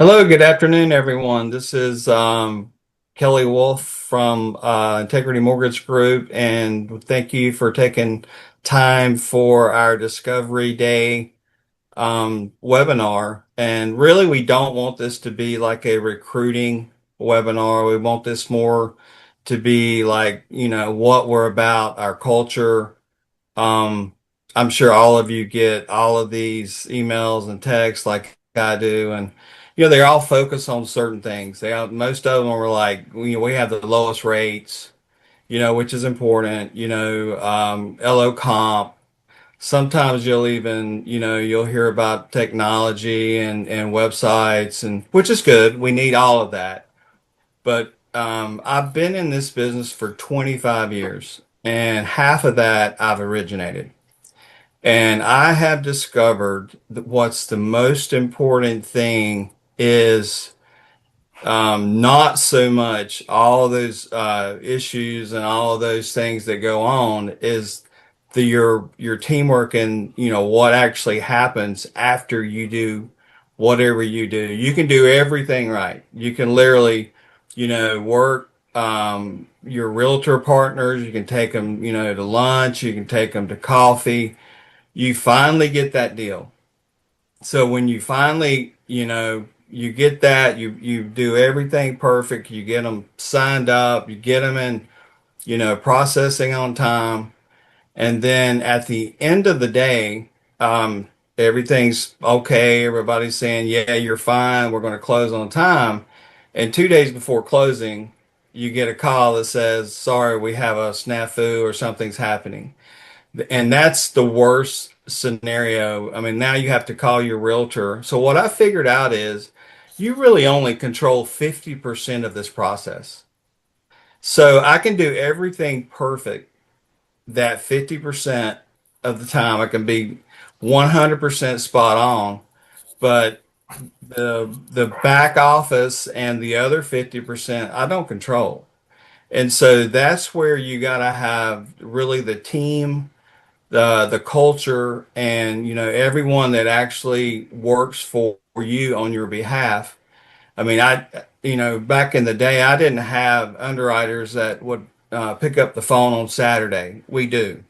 Hello, good afternoon, everyone. This is Kelly Wolf from Integrity Mortgage Group, and thank you for taking time for our Discovery Day webinar. And really, we don't want this to be like a recruiting webinar. We want this more to be like, what we're about, our culture. Um, I'm sure all of you get all of these emails and texts like I do, and they're all focused on certain things. Most of them are like, we have the lowest rates, which is important. LO comp. Sometimes you'll hear about technology and websites, and which is good. We need all of that. But I've been in this business for 25 years, and half of that I've originated. And I have discovered that what's the most important thing is not so much all of those issues and all of those things that go on is your teamwork and what actually happens after you do whatever you do. You can do everything right. You can literally, work your realtor partners. You can take them, to lunch. You can take them to coffee. You finally get that deal. So when you finally, you get that, you do everything perfect, you get them signed up, you get them in, processing on time, and then at the end of the day, everything's okay. Everybody's saying, "Yeah, you're fine. We're going to close on time." And 2 days before closing, you get a call that says, "Sorry, we have a snafu or something's happening." And that's the worst scenario. I mean, now you have to call your realtor. So what I figured out is you really only control 50% of this process. So I can do everything perfect that 50% of the time. I can be 100% spot on, but the back office and the other 50% I don't control. And so that's where you got to have really the team, the culture, and everyone that actually works for you on your behalf. I mean, back in the day, I didn't have underwriters that would pick up the phone on Saturday. We do.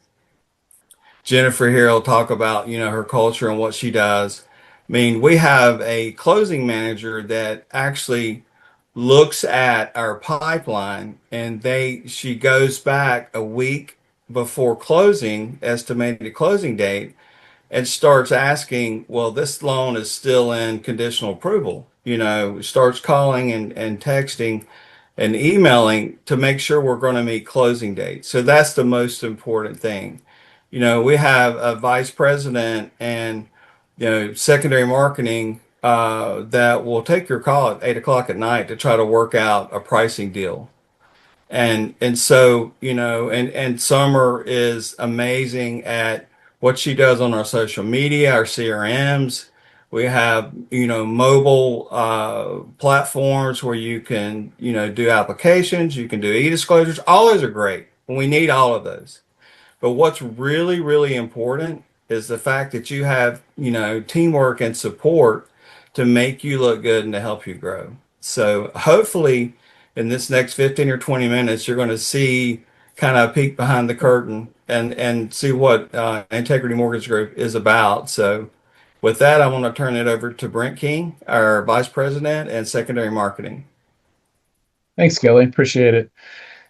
Jennifer here will talk about her culture and what she does. I mean, we have a closing manager that actually looks at our pipeline, and she goes back a week before closing, estimated closing date, and starts asking, well, this loan is still in conditional approval. Starts calling and texting and emailing to make sure we're going to meet closing dates. So that's the most important thing. We have a vice president and secondary marketing that will take your call at 8 o'clock at night to try to work out a pricing deal. And so, and Summer is amazing at what she does on our social media, our CRMs. We have, mobile platforms where you can, do applications, you can do e-disclosures. All those are great. And we need all of those. But what's really, really important is the fact that you have, teamwork and support to make you look good and to help you grow. So hopefully in this next 15 or 20 minutes, you're going to see kind of a peek behind the curtain and see what Integrity Mortgage Group is about. So with that, I want to turn it over to Brent King, our Vice President and Secondary Marketing. Thanks, Kelly. Appreciate it.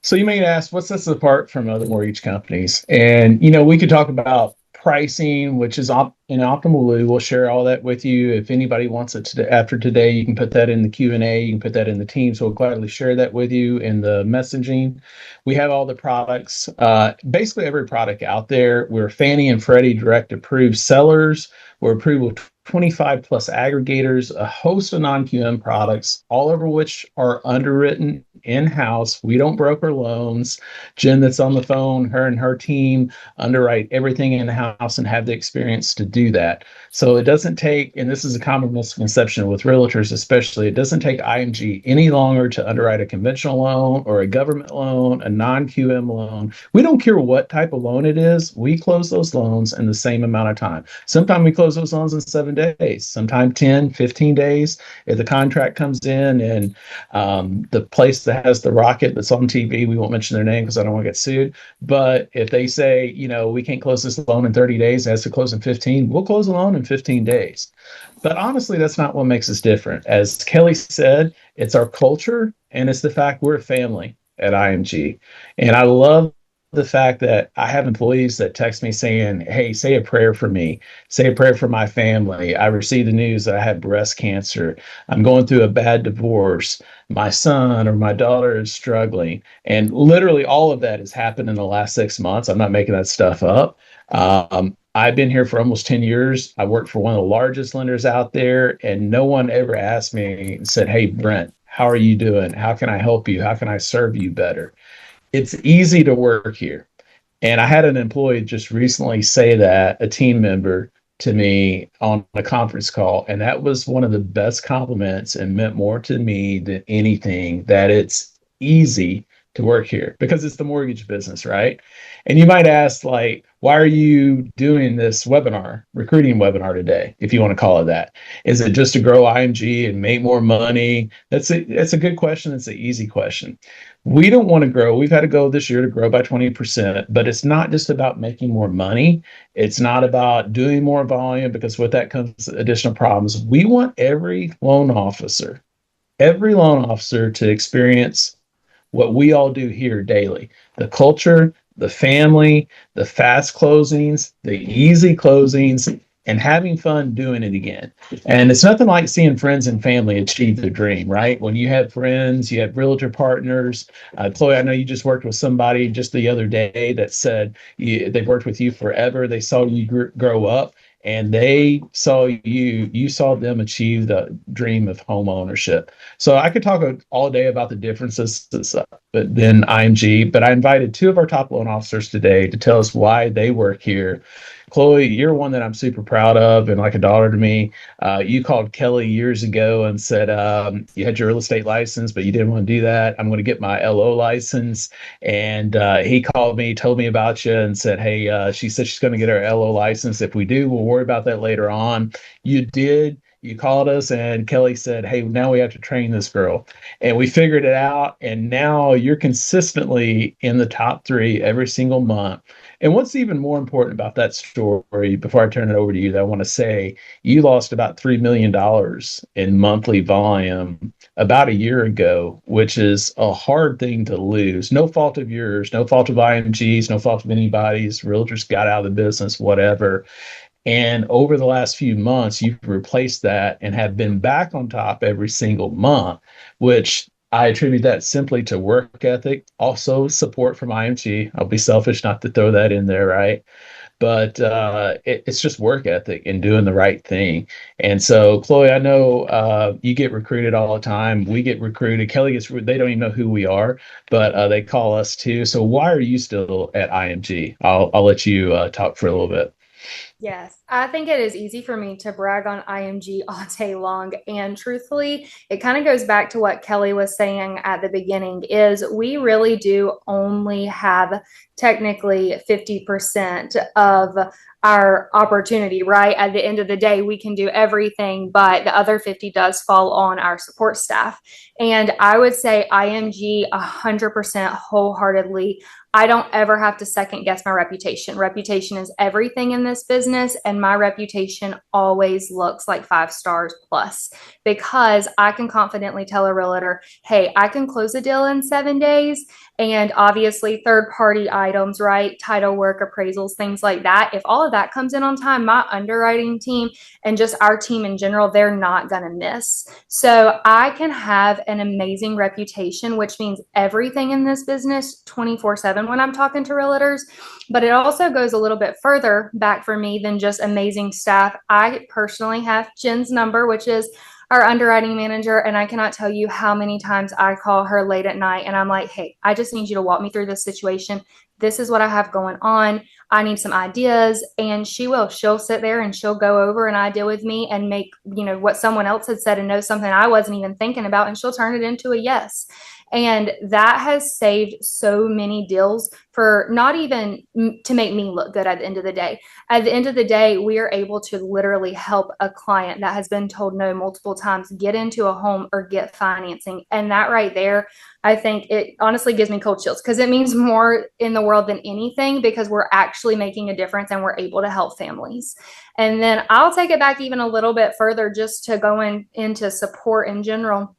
So you may ask, what sets us apart from other mortgage companies? And we could talk about pricing, which is in Optimal. We'll share all that with you. If anybody wants it after today, you can put that in the Q&A. You can put that in the team. So we'll gladly share that with you in the messaging. We have all the products, basically every product out there. We're Fannie and Freddie direct approved sellers. We're approved with 25 plus aggregators, a host of non-QM products, all of which are underwritten in-house. We don't broker loans. Jen that's on the phone, her and her team underwrite everything in-house and have the experience to do that. So it doesn't take, and this is a common misconception with realtors especially, it doesn't take IMG any longer to underwrite a conventional loan or a government loan, a non-QM loan. We don't care what type of loan it is. We close those loans in the same amount of time. Sometimes we close those loans in 7 days, sometimes 10, 15 days. If the contract comes in and the place that has the rocket that's on TV, we won't mention their name because I don't want to get sued. But if they say, we can't close this loan in 30 days, it has to close in 15, we'll close a loan in 15 days. But honestly, that's not what makes us different. As Kelly said, it's our culture and it's the fact we're a family at IMG. And I love the fact that I have employees that text me saying, "Hey, say a prayer for me, say a prayer for my family. I received the news that I had breast cancer. I'm going through a bad divorce. My son or my daughter is struggling." And literally all of that has happened in the last 6 months. I'm not making that stuff up. I've been here for almost 10 years. I worked for one of the largest lenders out there, and no one ever asked me and said, "Hey, Brent, how are you doing? How can I help you? How can I serve you better?" It's easy to work here. And I had an employee just recently say that, a team member, to me on a conference call. And that was one of the best compliments and meant more to me than anything, that it's easy to work here because it's the mortgage business, right? And you might ask, like, why are you doing this webinar, recruiting webinar today, if you want to call it that? Is it just to grow IMG and make more money? That's a good question. It's an easy question. We don't want to grow. We've had a goal this year to grow by 20%, but it's not just about making more money. It's not about doing more volume because with that comes additional problems. We want every loan officer to experience what we all do here daily: the culture, the family, the fast closings, the easy closings, and having fun doing it again. And it's nothing like seeing friends and family achieve their dream, right? When you have friends, you have realtor partners. Chloe, I know you just worked with somebody just the other day that said they've worked with you forever. They saw you grow up and they saw you saw them achieve the dream of home ownership. So I could talk all day about the differences, but then IMG. But I invited two of our top loan officers today to tell us why they work here. Chloe, you're one that I'm super proud of and like a daughter to me. You called Kelly years ago and said you had your real estate license, but you didn't want to do that. I'm going to get my LO license. And he called me, told me about you, and said, "Hey, she said she's going to get her LO license. If we do, we'll worry about that later on." You did. You called us, and Kelly said, "Hey, now we have to train this girl." And we figured it out. And now you're consistently in the top three every single month. And what's even more important about that story, before I turn it over to you, that I want to say, you lost about $3 million in monthly volume about a year ago, which is a hard thing to lose. No fault of yours, no fault of IMG's, no fault of anybody's. Realtors got out of the business, whatever. And over the last few months, you've replaced that and have been back on top every single month, which I attribute that simply to work ethic, also support from IMG. I'll be selfish not to throw that in there, right? But it's just work ethic and doing the right thing. And so, Chloe, I know you get recruited all the time. We get recruited. Kelly gets, they don't even know who we are, but they call us too. So why are you still at IMG? I'll let you talk for a little bit. Yes, I think it is easy for me to brag on IMG all day long. And truthfully, it kind of goes back to what Kelly was saying at the beginning is we really do only have technically 50% of our opportunity, right? At the end of the day, we can do everything, but the other 50 does fall on our support staff. And I would say IMG 100% wholeheartedly. I don't ever have to second guess my reputation. Reputation is everything in this business, and my reputation always looks like 5 stars plus because I can confidently tell a realtor, "Hey, I can close a deal in 7 days." And obviously, third party items, right? Title work, appraisals, things like that. If all of that comes in on time, my underwriting team and just our team in general, they're not going to miss. So I can have an amazing reputation, which means everything in this business 24/7 when I'm talking to realtors. But it also goes a little bit further back for me than just amazing staff. I personally have Jen's number, which is our underwriting manager, and I cannot tell you how many times I call her late at night and I'm like, "Hey, I just need you to walk me through this situation. this is what I have going on. I need some ideas. And she'll sit there and she'll go over an idea with me and make, what someone else had said and know something I wasn't even thinking about. And she'll turn it into a yes. And that has saved so many deals for not even to make me look good at the end of the day. At the end of the day, we are able to literally help a client that has been told no multiple times get into a home or get financing. And that right there, I think it honestly gives me cold chills because it means more in the world than anything because we're actually making a difference and we're able to help families. And then I'll take it back even a little bit further just to go into support in general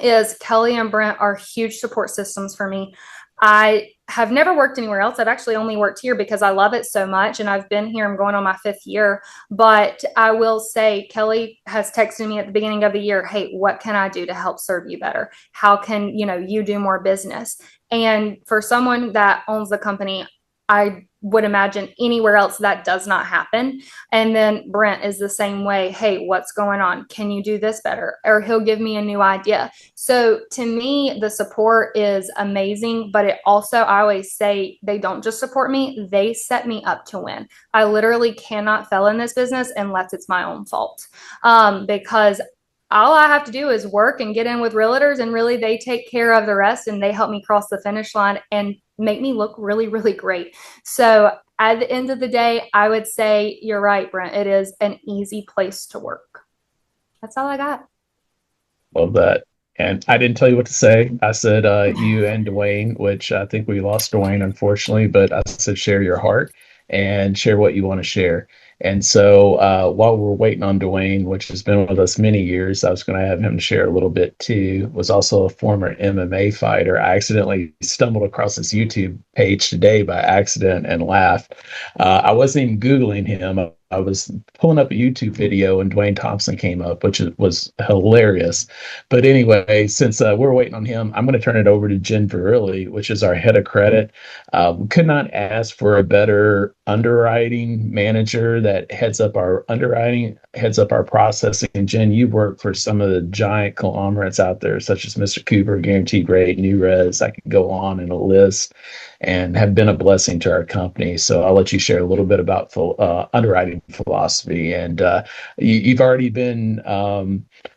is Kelly and Brent are huge support systems for me. I have never worked anywhere else. I've actually only worked here because I love it so much. And I've been here, I'm going on my 5th year. But I will say, Kelly has texted me at the beginning of the year, hey, what can I do to help serve you better? How can, you do more business? And for someone that owns the company, I would imagine anywhere else that does not happen. And then Brent is the same way. Hey, what's going on? Can you do this better? Or he'll give me a new idea. So to me, the support is amazing, but it also, I always say, they don't just support me, they set me up to win. I literally cannot fail in this business unless it's my own fault. Because all I have to do is work and get in with realtors, and really they take care of the rest and they help me cross the finish line and make me look really, really great. So at the end of the day, I would say you're right, Brent. It is an easy place to work. That's all I got. Love that. And I didn't tell you what to say. I said you and Dwayne, which I think we lost Dwayne, unfortunately, but I said share your heart and share what you want to share. And so while we're waiting on Dwayne, which has been with us many years, I was going to have him share a little bit too, was also a former MMA fighter. I accidentally stumbled across his YouTube page today by accident and laughed. I wasn't even Googling him. I was pulling up a YouTube video and Dwayne Thompson came up, which was hilarious. But anyway, since we're waiting on him, I'm going to turn it over to Jen Verrilli, which is our head of credit. We could not ask for a better underwriting manager that heads up our underwriting, heads up our processing. Jen, you work for some of the giant conglomerates out there, such as Mr. Cooper, Guaranteed Rate, New Res. I could go on in a list and have been a blessing to our company. So I'll let you share a little bit about underwriting philosophy. And you've already been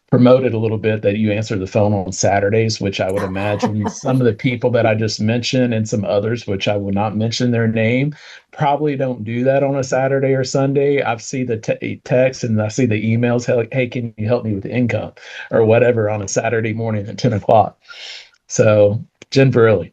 promoted a little bit that you answer the phone on Saturdays, which I would imagine some of the people that I just mentioned and some others, which I will not mention their name, probably don't do that on a Saturday or Sunday. I see the text and I see the emails, hey, can you help me with income or whatever on a Saturday morning at 10 o'clock. So Jen Verrilli.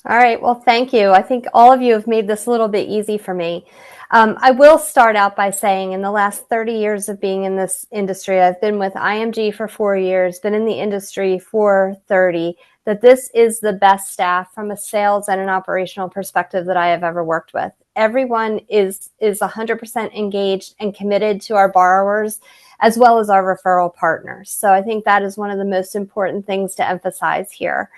All right. Well, thank you. I think all of you have made this a little bit easy for me. I will start out by saying in the last 30 years of being in this industry, I've been with IMG for 4 years, been in the industry for 30, that this is the best staff from a sales and an operational perspective that I have ever worked with. Everyone is 100% engaged and committed to our borrowers as well as our referral partners. So I think that is one of the most important things to emphasize here.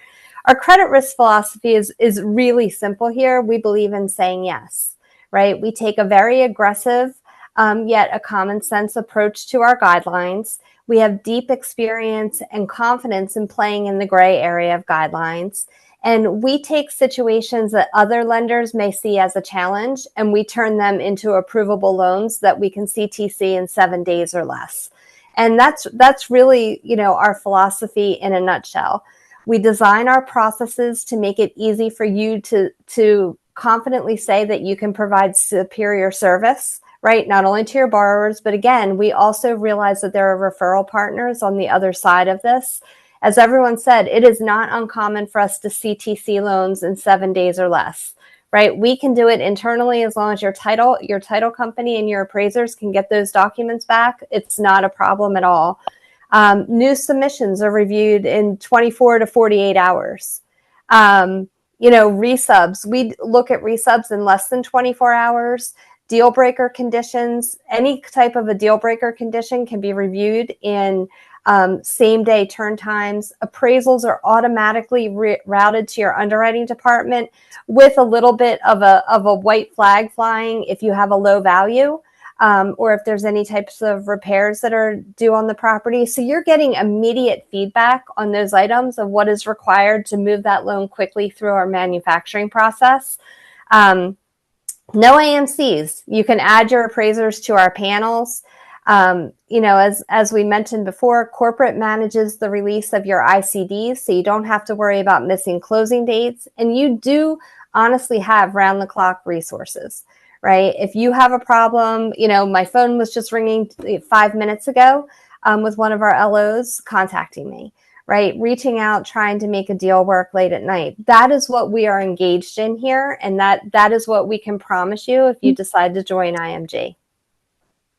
Our credit risk philosophy is really simple here. We believe in saying yes, right? We take a very aggressive, yet a common sense approach to our guidelines. We have deep experience and confidence in playing in the gray area of guidelines. And we take situations that other lenders may see as a challenge, and we turn them into approvable loans that we can CTC in 7 days or less. And that's really, our philosophy in a nutshell. We design our processes to make it easy for you to confidently say that you can provide superior service, right? Not only to your borrowers, but again, we also realize that there are referral partners on the other side of this. As everyone said, it is not uncommon for us to CTC loans in 7 days or less, right? We can do it internally as long as your title company and your appraisers can get those documents back. It's not a problem at all. New submissions are reviewed in 24 to 48 hours. Resubs, we look at resubs in less than 24 hours. Deal breaker conditions, any type of a deal breaker condition can be reviewed in same day turn times. Appraisals are automatically routed to your underwriting department with a little bit of a white flag flying if you have a low value. Or if there's any types of repairs that are due on the property. So you're getting immediate feedback on those items of what is required to move that loan quickly through our manufacturing process. No AMCs. You can add your appraisers to our panels. As we mentioned before, corporate manages the release of your ICDs, so you don't have to worry about missing closing dates. And you do honestly have round the clock resources, right? If you have a problem, my phone was just ringing 5 minutes ago with one of our LOs contacting me, right? Reaching out, trying to make a deal work late at night. That is what we are engaged in here. And that is what we can promise you if you decide to join IMG.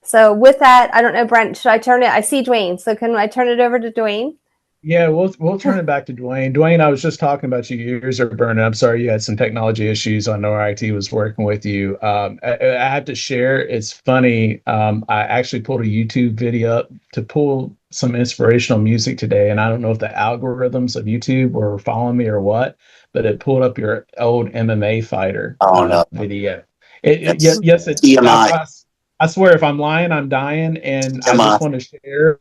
So with that, I don't know, Brent, should I turn it? I see Dwayne. So can I turn it over to Dwayne? Yeah, we'll turn it back to Dwayne. Dwayne, I was just talking about you. Your ears are burning. I'm sorry you had some technology issues. I know our IT was working with you. I have to share. It's funny. I actually pulled a YouTube video up to pull some inspirational music today, and I don't know if the algorithms of YouTube were following me or what, but it pulled up your old MMA fighter Oh no, video. that's Yes, it. TMI. I swear, if I'm lying, I'm dying, and I just TMI. want to share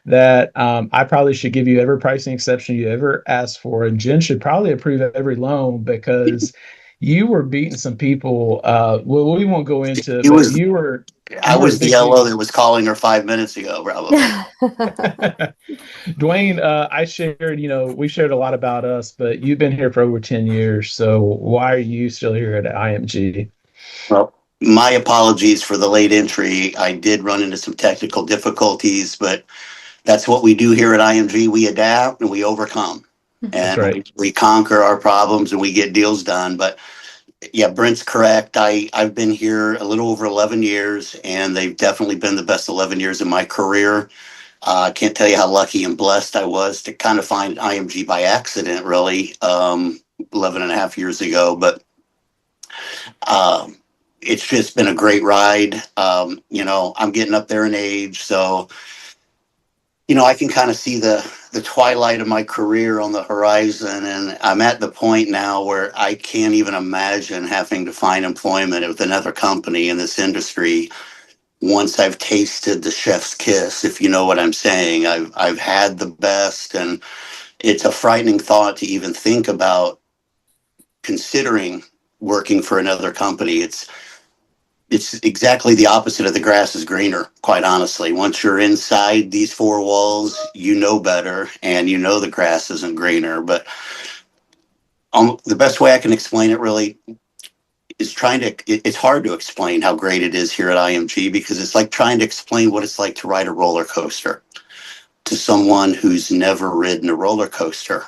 that I probably should give you every pricing exception you ever asked for, and Jen should probably approve every loan because you were beating some people. Well, we won't go into it, He but was. I you were a was the big LO dude. that was calling her 5 minutes ago, probably. Dwayne, I shared, we shared a lot about us, but you've been here for over 10 years. So why are you still here at IMG? Well, my apologies for the late entry. I did run into some technical difficulties, but that's what we do here at IMG. We adapt and we overcome, That's and right. we conquer our problems and we get deals done. But yeah, Brent's correct. I've been here a little over 11 years, and they've definitely been the best 11 years of my career. I can't tell you how lucky and blessed I was to kind of find IMG by accident, really, 11 and a half years ago. But um, it's just been a great ride. I'm getting up there in age, so I can kind of see the twilight of my career on the horizon, and I'm at the point now where I can't even imagine having to find employment with another company in this industry once I've tasted the chef's kiss, if you know what I'm saying. I've had the best, and it's a frightening thought to even think about considering working for another company. It's exactly the opposite of the grass is greener, quite honestly. Once you're inside these four walls, you know better and you know the grass isn't greener. But the best way I can explain it really is it's hard to explain how great it is here at IMG because it's like trying to explain what it's like to ride a roller coaster to someone who's never ridden a roller coaster.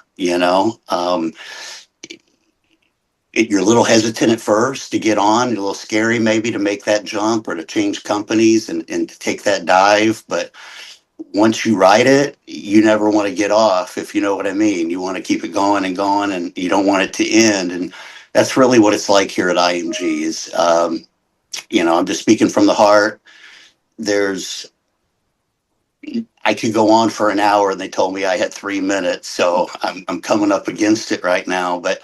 You're a little hesitant at first to get on, a little scary maybe to make that jump or to change companies and to take that dive. But once you ride it, you never want to get off, if you know what I mean. You want to keep it going, and you don't want it to end. And that's really what it's like here at IMG I'm just speaking from the heart. There's I could go on for an hour, and they told me I had 3 minutes, so I'm coming up against it right now. But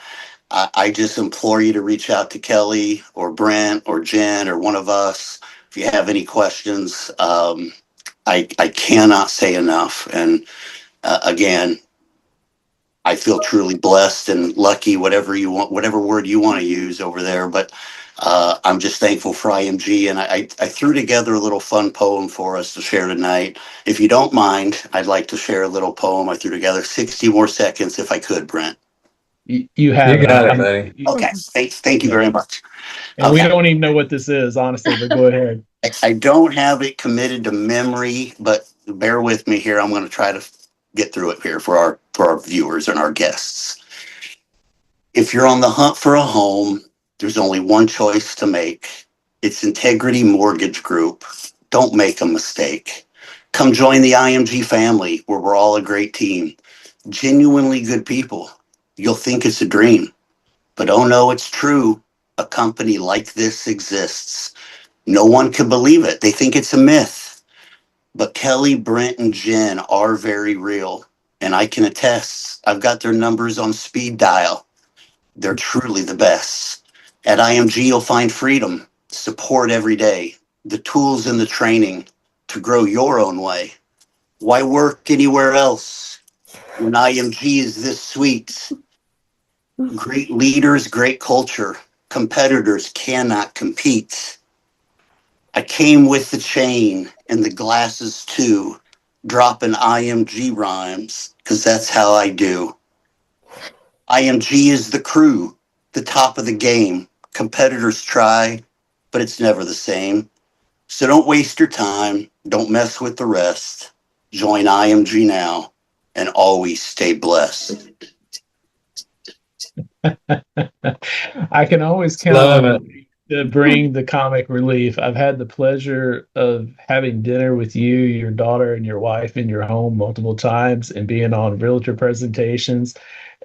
I just implore you to reach out to Kelly or Brent or Jen or one of us if you have any questions. I cannot say enough. And again, I feel truly blessed and lucky, whatever you want, whatever word you want to use over there. But I'm just thankful for IMG. And I threw together a little fun poem for us to share tonight. If you don't mind, I'd like to share a little poem I threw together. 60 more seconds if I could, Brent. You have You it. got it, buddy. Okay. Thank you Yeah. very much. And we Okay. don't even know what this is, honestly, but go ahead. I don't have it committed to memory, but bear with me here. I'm going to try to get through it here for our viewers and our guests. If you're on the hunt for a home, there's only one choice to make. It's Integrity Mortgage Group. Don't make a mistake. Come join the IMG family where we're all a great team. Genuinely good people. You'll think it's a dream, but oh no, it's true. A company like this exists. No one can believe it. They think it's a myth. But Kelly, Brent, and Jen are very real. And I can attest, I've got their numbers on speed dial. They're truly the best. At IMG, you'll find freedom, support every day, the tools and the training to grow your own way. Why work anywhere else when IMG is this sweet? Great leaders, great culture. Competitors cannot compete. I came with the chain and the glasses too, dropping IMG rhymes, because that's how I do. IMG is the crew, the top of the game. Competitors try, but it's never the same. So don't waste your time. Don't mess with the rest. Join IMG now and always stay blessed. I can always count Love on it. you to bring the comic relief. I've had the pleasure of having dinner with you, your daughter, and your wife in your home multiple times and being on realtor presentations.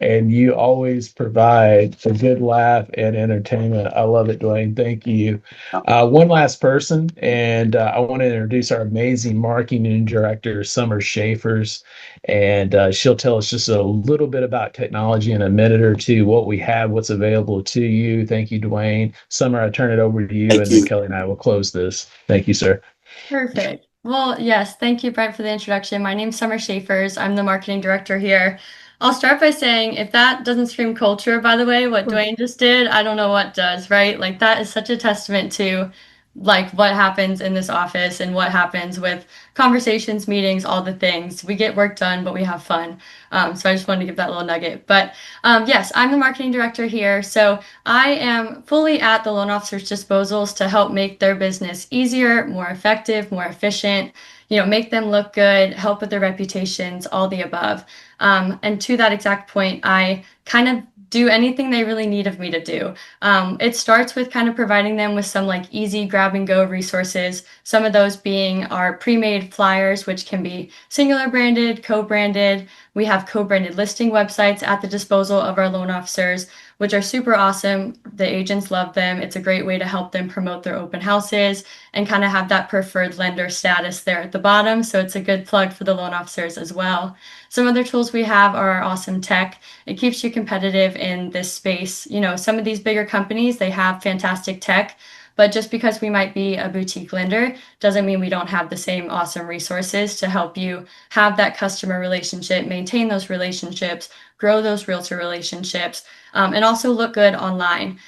And you always provide a good laugh and entertainment. I love it, Dwayne. Thank you. One last person, and I want to introduce our amazing marketing director, Summer Schaefer's. And she'll tell us just a little bit about technology in a minute or two, what we have, what's available to you. Thank you, Dwayne. Summer, I turn it over to you, Thank and then you. Kelly and I will close this. Thank you, sir. Perfect. Well, yes, thank you, Brent, for the introduction. My name's Summer Schaefers. I'm the marketing director here. I'll start by saying if that doesn't scream culture, by the way, what Dwayne just did, I don't know what does, right? Like that is such a testament to like what happens in this office and what happens with conversations, meetings, all the things. We get work done, but we have fun. So I just wanted to give that little nugget. But yes, I'm the marketing director here. So I am fully at the loan officer's disposals to help make their business easier, more effective, more efficient, make them look good, help with their reputations, all the above. And to that exact point, I kind of do anything they really need of me to do. It starts with kind of providing them with some like easy grab and go resources. Some of those being our pre-made flyers, which can be singular branded, co-branded. We have co-branded listing websites at the disposal of our loan officers, which are super awesome. The agents love them. It's a great way to help them promote their open houses and kind of have that preferred lender status there at the bottom. So it's a good plug for the loan officers as well. Some other tools we have are our awesome tech. It keeps you competitive in this space. Some of these bigger companies, they have fantastic tech, but just because we might be a boutique lender doesn't mean we don't have the same awesome resources to help you have that customer relationship, maintain those relationships, grow those realtor relationships, and also look good online.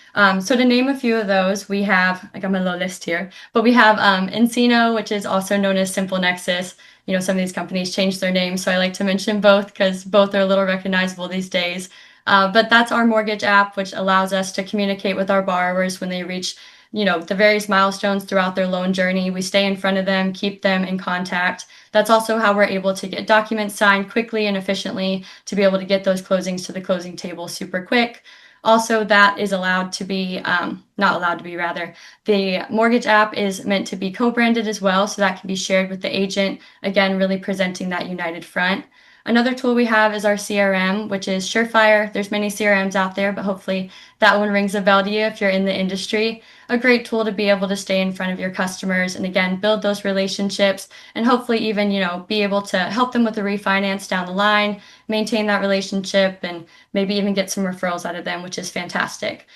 So to name a few of those, we have, I got my little list here, but we have Encino, which is also known as Simple Nexus. Some of these companies change their names, so I like to mention both because both are a little recognizable these days. But that's our mortgage app, which allows us to communicate with our borrowers when they reach, the various milestones throughout their loan journey. We stay in front of them, keep them in contact. That's also how we're able to get documents signed quickly and efficiently to be able to get those closings to the closing table super quick. Also, that is allowed to be, not allowed to be, rather, the mortgage app is meant to be co-branded as well, so that can be shared with the agent, again, really presenting that united front. Another tool we have is our CRM, which is Surefire. There's many CRMs out there, but hopefully that one rings a bell to you if you're in the industry. A great tool to be able to stay in front of your customers and again, build those relationships and hopefully even, be able to help them with the refinance down the line, maintain that relationship and maybe even get some referrals out of them, which is fantastic.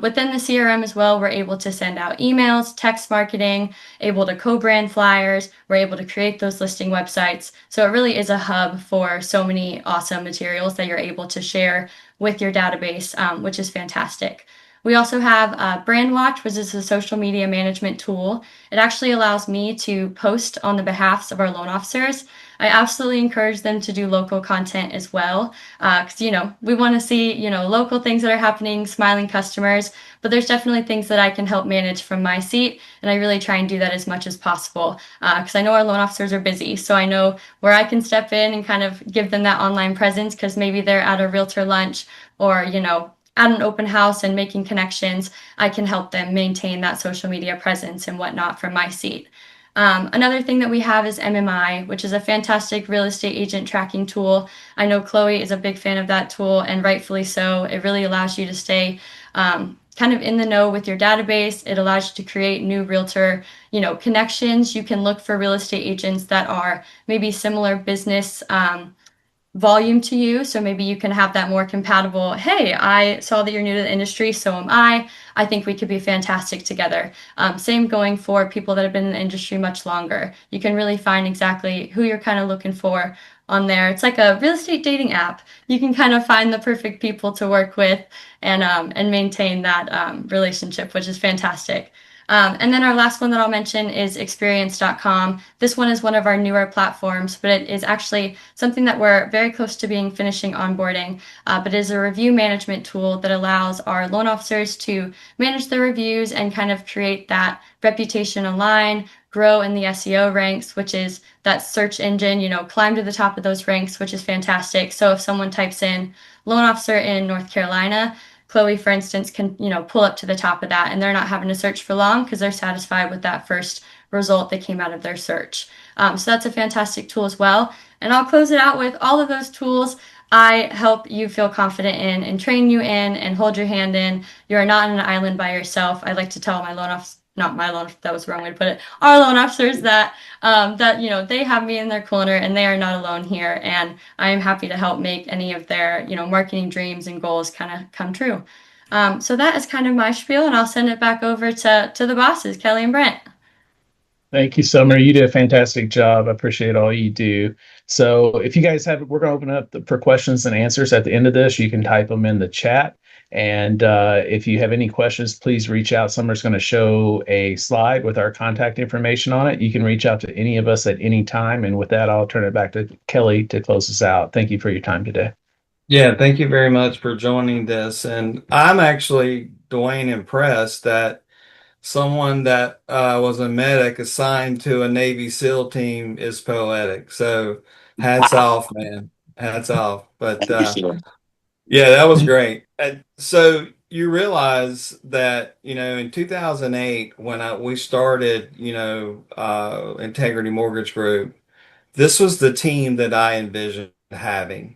Within the CRM as well, we're able to send out emails, text marketing, able to co-brand flyers. We're able to create those listing websites. So it really is a hub for so many awesome materials that you're able to share with your database, which is fantastic. We also have Brand Watch, which is a social media management tool. It actually allows me to post on the behalfs of our loan officers. I absolutely encourage them to do local content as well, because we want to see local things that are happening, smiling customers. But there's definitely things that I can help manage from my seat, and I really try and do that as much as possible, because I know our loan officers are busy. So I know where I can step in and kind of give them that online presence, because maybe they're at a realtor lunch or at an open house and making connections. I can help them maintain that social media presence and whatnot from my seat. Another thing that we have is MMI, which is a fantastic real estate agent tracking tool. I know Chloe is a big fan of that tool, and rightfully so. It really allows you to stay kind of in the know with your database. It allows you to create new realtor, connections. You can look for real estate agents that are maybe similar business volume to you. So maybe you can have that more compatible, hey, I saw that you're new to the industry, so am I. I think we could be fantastic together. Same going for people that have been in the industry much longer. You can really find exactly who you're kind of looking for, on there. It's like a real estate dating app. You can kind of find the perfect people to work with and maintain that relationship, which is fantastic. And then our last one that I'll mention is experience.com. This one is one of our newer platforms, but it is actually something that we're very close to finishing onboarding. But it is a review management tool that allows our loan officers to manage their reviews and kind of create that reputation online, grow in the SEO ranks, which is that search engine, climb to the top of those ranks, which is fantastic. So if someone types in loan officer in North Carolina, Chloe, for instance, can, pull up to the top of that, and they're not having to search for long because they're satisfied with that first result that came out of their search. So that's a fantastic tool as well. And I'll close it out with all of those tools I help you feel confident in and train you in and hold your hand in. You are not on an island by yourself. I like to tell my loan officers, not my loan, that was the wrong way to put it, our loan officers that they have me in their corner and they are not alone here. And I am happy to help make any of their marketing dreams and goals kind of come true. So that is kind of my spiel, and I'll send it back over to the bosses, Kelly and Brent. Thank you, Summer. You did a fantastic job. I appreciate all you do. So if you guys have, we're going to open up for questions and answers at the end of this. You can type them in the chat. And if you have any questions, please reach out. Summer's going to show a slide with our contact information on it. You can reach out to any of us at any time. And with that, I'll turn it back to Kelly to close us out. Thank you for your time today. Yeah, thank you very much for joining this. And I'm actually, Dwayne, impressed that someone that was a medic assigned to a Navy SEAL team is poetic. So hats Wow. off, man. Hats off. But Thank you, sir. yeah, that was great. And so you realize that, in 2008, when we started, Integrity Mortgage Group, this was the team that I envisioned having.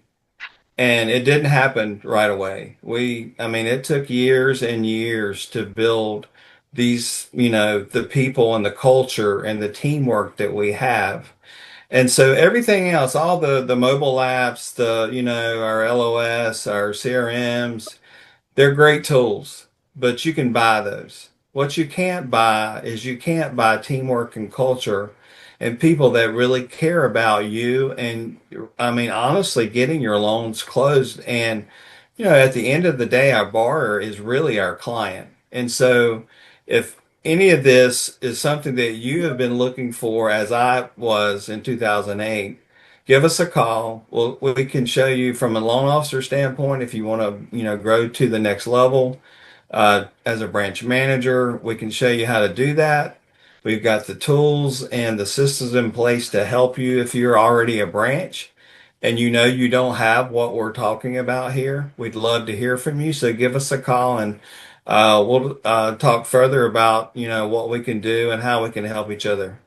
And it didn't happen right away. I mean, it took years and years to build these, the people and the culture and the teamwork that we have. And so everything else, all the mobile apps, our LOS, our CRMs, they're great tools, but you can buy those. What you can't buy is you can't buy teamwork and culture and people that really care about you. And I mean, honestly, getting your loans closed. And, at the end of the day, our borrower is really our client. And so if any of this is something that you have been looking for, as I was in 2008, give us a call. We can show you from a loan officer standpoint if you want to, grow to the next level. As a branch manager, we can show you how to do that. We've got the tools and the systems in place to help you if you're already a branch and you don't have what we're talking about here. We'd love to hear from you. So give us a call and we'll talk further about, what we can do and how we can help each other.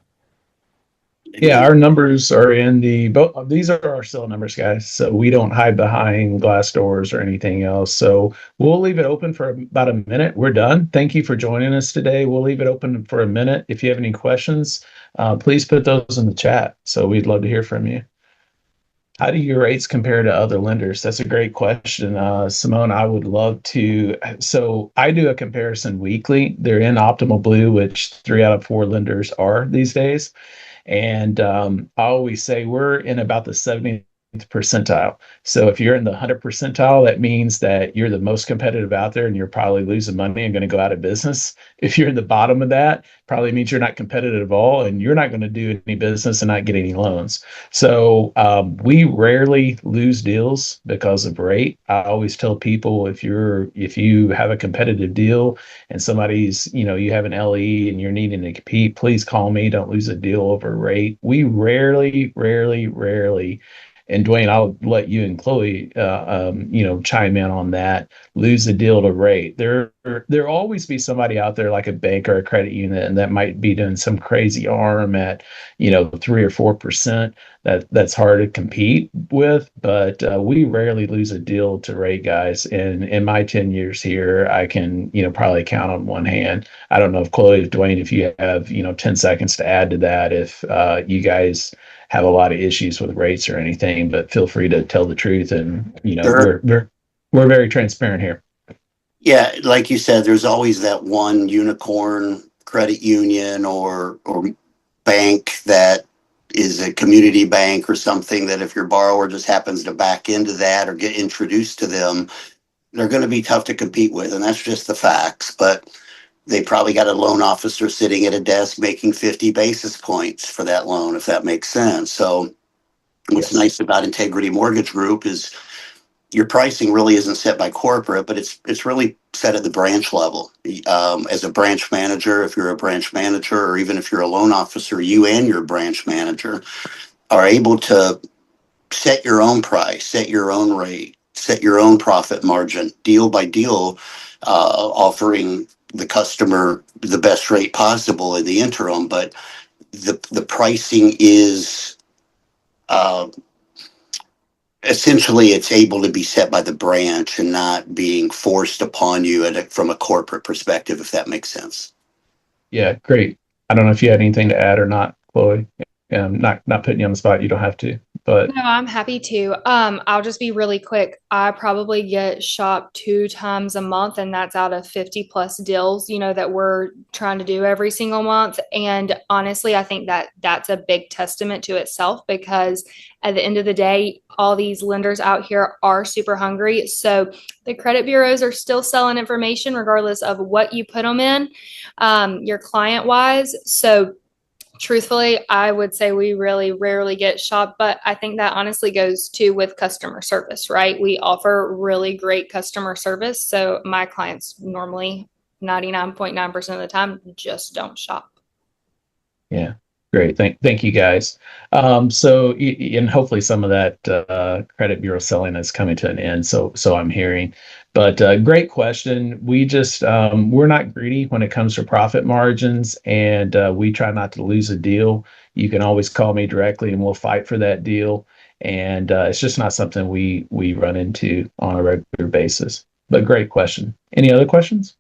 Yeah, our numbers are in both. These are our cell numbers, guys. So we don't hide behind glass doors or anything else. So we'll leave it open for about a minute. We're done. Thank you for joining us today. We'll leave it open for a minute. If you have any questions, please put those in the chat. So we'd love to hear from you. How do your rates compare to other lenders? That's a great question. Simone, I would love to. So I do a comparison weekly. They're in Optimal Blue, which 3 out of 4 lenders are these days. And I always say we're in about the 70th percentile. So if you're in the 100th percentile, that means that you're the most competitive out there and you're probably losing money and going to go out of business. If you're in the bottom of that, probably means you're not competitive at all and you're not going to do any business and not get any loans. So we rarely lose deals because of rate. I always tell people if you have a competitive deal and somebody's, you have an LE and you're needing to compete, please call me. Don't lose a deal over rate. We rarely, and Dwayne, I'll let you and Chloe, chime in on that. Lose the deal to rate. There'll always be somebody out there like a bank or a credit union, and that might be doing some crazy arm at, 3 or 4%. That's hard to compete with. But we rarely lose a deal to rate, guys. And in my 10 years here, I can, probably count on one hand. I don't know if Chloe, Dwayne, if you have, 10 seconds to add to that, if you guys have a lot of issues with rates or anything, but feel free to tell the truth. And, Sure. we're very transparent here. Yeah, like you said, there's always that one unicorn credit union or bank that is a community bank or something that if your borrower just happens to back into that or get introduced to them, they're going to be tough to compete with. And that's just the facts. But they probably got a loan officer sitting at a desk making 50 basis points for that loan, if that makes sense. So what's Yes. nice about Integrity Mortgage Group is your pricing really isn't set by corporate, but it's really set at the branch level. As a branch manager, if you're a branch manager, or even if you're a loan officer, you and your branch manager are able to set your own price, set your own rate, set your own profit margin, deal by deal, offering the customer the best rate possible in the interim. But the pricing is uh, essentially it's able to be set by the branch and not being forced upon you from a corporate perspective, if that makes sense. Yeah, great. I don't know if you had anything to add or not, Chloe. Not putting you on the spot. You don't have to, but No, I'm happy to. I'll just be really quick. I probably get shopped 2 times a month, and that's out of 50 plus deals, that we're trying to do every single month. And honestly, I think that that's a big testament to itself because at the end of the day, all these lenders out here are super hungry. So the credit bureaus are still selling information regardless of what you put them in, your client wise. So truthfully, I would say we really rarely get shopped, but I think that honestly goes to with customer service, right? We offer really great customer service. So my clients normally 99.9% of the time just don't shop. yeah, great. Thank you guys. And hopefully some of that credit bureau selling is coming to an end. So I'm hearing, but great question. We're not greedy when it comes to profit margins, and we try not to lose a deal. You can always call me directly, and we'll fight for that deal. And it's just not something we run into on a regular basis. But great question. Any other questions?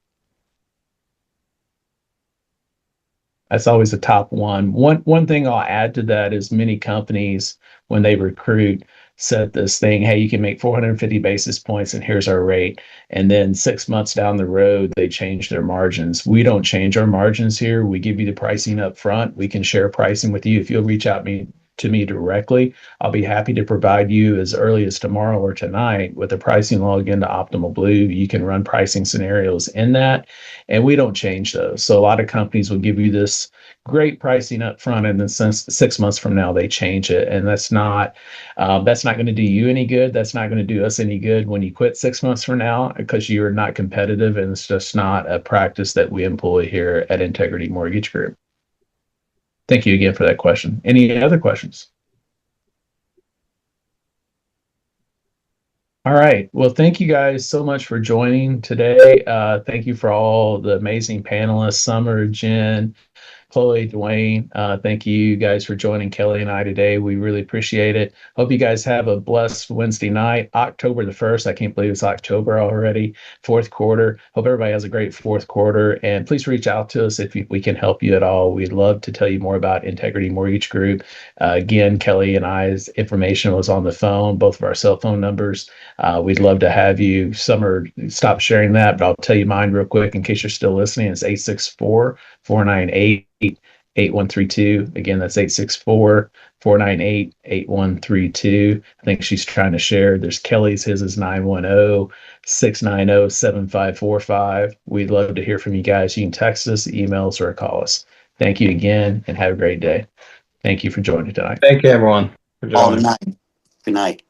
That's always the top one. One thing I'll add to that is many companies, when they recruit, set this thing, hey, you can make 450 basis points and here's our rate. And then 6 months down the road, they change their margins. We don't change our margins here. We give you the pricing up front. We can share pricing with you. If you'll reach out to me directly, I'll be happy to provide you as early as tomorrow or tonight with a pricing log into Optimal Blue. You can run pricing scenarios in that, and we don't change those. So a lot of companies will give you this great pricing up front, and then since 6 months from now they change it, and that's not going to do you any good. That's not going to do us any good when you quit 6 months from now because you're not competitive, and it's just not a practice that we employ here at Integrity Mortgage Group. Thank you again for that question. Any other questions? All right. Well, thank you guys so much for joining today. Thank you for all the amazing panelists, Summer, Jen, Chloe, Dwayne. Thank you guys for joining Kelly and I today. We really appreciate it. Hope you guys have a blessed Wednesday night, October the 1st. I can't believe it's October already, fourth quarter. Hope everybody has a great fourth quarter. And please reach out to us if we can help you at all. We'd love to tell you more about Integrity Mortgage Group. Again, Kelly and I's information was on the phone, both of our cell phone numbers. We'd love to have you. Summer, stop sharing that, but I'll tell you mine real quick in case you're still listening. It's 864-498 8132. Again, that's 864-498-8132. I think she's trying to share. There's Kelly's, his is 910-690-7545. We'd love to hear from you guys. You can text us, email us, or call us. Thank you again and have a great day. Thank you for joining tonight. Thank you, everyone, for All joining. night. Good night.